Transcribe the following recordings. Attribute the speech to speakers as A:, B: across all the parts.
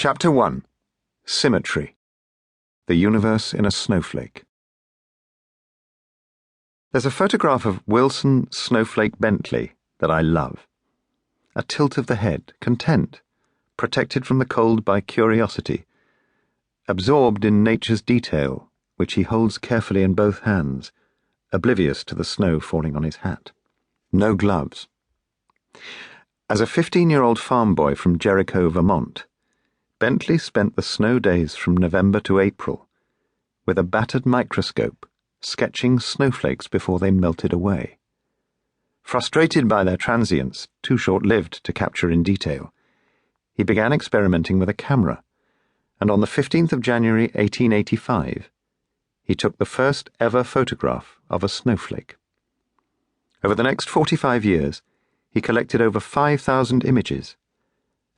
A: Chapter 1. Symmetry. The Universe in a Snowflake. There's a photograph of Wilson Snowflake Bentley that I love. A tilt of the head, content, protected from the cold by curiosity, absorbed in nature's detail, which he holds carefully in both hands, oblivious to the snow falling on his hat. No gloves. As a 15-year-old farm boy from Jericho, Vermont, Bentley spent the snow days from November to April with a battered microscope sketching snowflakes before they melted away. Frustrated by their transience, too short-lived to capture in detail, he began experimenting with a camera, and on the 15th of January 1885, he took the first ever photograph of a snowflake. Over the next 45 years, he collected over 5,000 images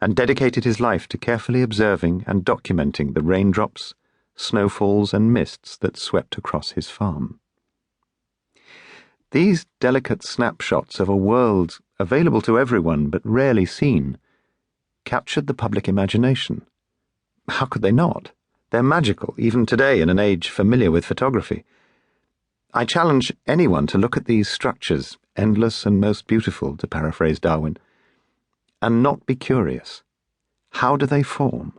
A: and dedicated his life to carefully observing and documenting the raindrops, snowfalls, and mists that swept across his farm. These delicate snapshots of a world available to everyone but rarely seen captured the public imagination. How could they not? They're magical, even today in an age familiar with photography. I challenge anyone to look at these structures, endless and most beautiful, to paraphrase Darwin, and not be curious. How do they form?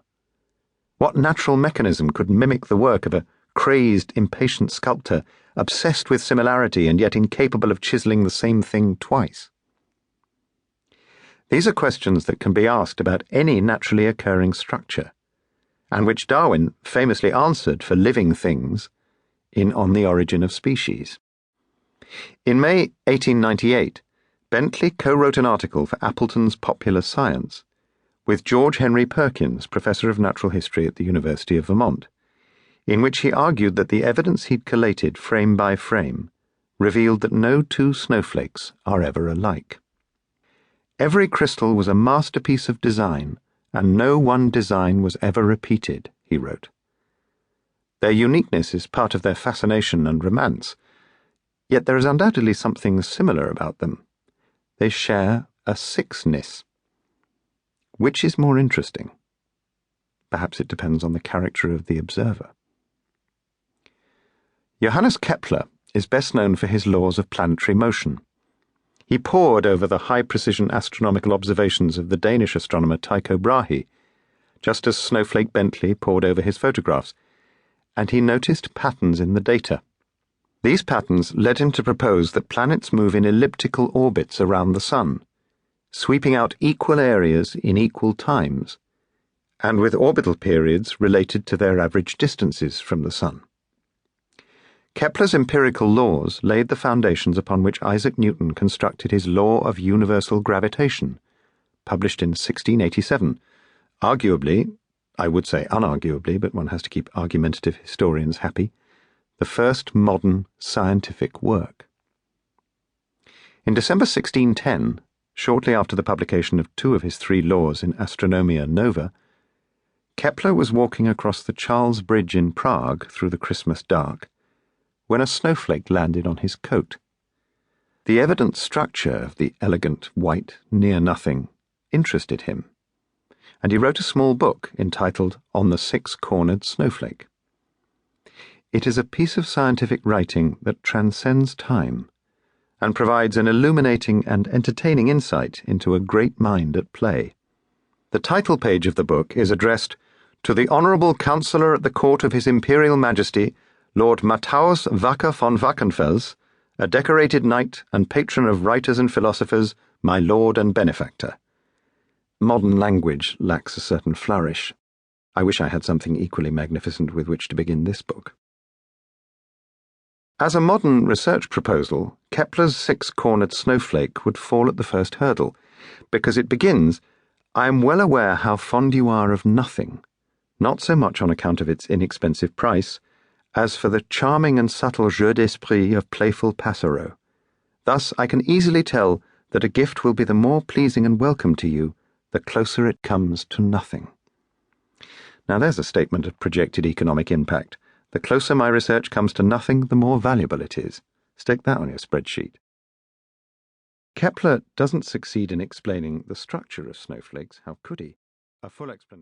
A: What natural mechanism could mimic the work of a crazed, impatient sculptor, obsessed with similarity and yet incapable of chiseling the same thing twice? These are questions that can be asked about any naturally occurring structure, and which Darwin famously answered for living things in On the Origin of Species. In May 1898, Bentley co-wrote an article for Appleton's Popular Science with George Henry Perkins, Professor of Natural History at the University of Vermont, in which he argued that the evidence he'd collated frame by frame revealed that no two snowflakes are ever alike. Every crystal was a masterpiece of design, and no one design was ever repeated, he wrote. Their uniqueness is part of their fascination and romance, yet there is undoubtedly something similar about them. They share a sixness. Which is more interesting? Perhaps it depends on the character of the observer. Johannes Kepler is best known for his laws of planetary motion. He pored over the high-precision astronomical observations of the Danish astronomer Tycho Brahe, just as Snowflake Bentley pored over his photographs, and he noticed patterns in the data. These patterns led him to propose that planets move in elliptical orbits around the Sun, sweeping out equal areas in equal times, and with orbital periods related to their average distances from the Sun. Kepler's empirical laws laid the foundations upon which Isaac Newton constructed his law of universal gravitation, published in 1687, arguably, I would say unarguably, but one has to keep argumentative historians happy, the first modern scientific work. In December 1610, shortly after the publication of two of his three laws in Astronomia Nova, Kepler was walking across the Charles Bridge in Prague through the Christmas dark when a snowflake landed on his coat. The evident structure of the elegant, white, near-nothing interested him, and he wrote a small book entitled On the Six-Cornered Snowflake. It is a piece of scientific writing that transcends time and provides an illuminating and entertaining insight into a great mind at play. The title page of the book is addressed to the Honourable Councillor at the Court of His Imperial Majesty, Lord Matthaus Wacker von Wackenfels, a decorated knight and patron of writers and philosophers, my lord and benefactor. Modern language lacks a certain flourish. I wish I had something equally magnificent with which to begin this book. As a modern research proposal, Kepler's six-cornered snowflake would fall at the first hurdle, because it begins, I am well aware how fond you are of nothing, not so much on account of its inexpensive price, as for the charming and subtle jeu d'esprit of playful Passero. Thus I can easily tell that a gift will be the more pleasing and welcome to you the closer it comes to nothing. Now there's a statement of projected economic impact. The closer my research comes to nothing, the more valuable it is. Stick that on your spreadsheet. Kepler doesn't succeed in explaining the structure of snowflakes. How could he? A full explanation.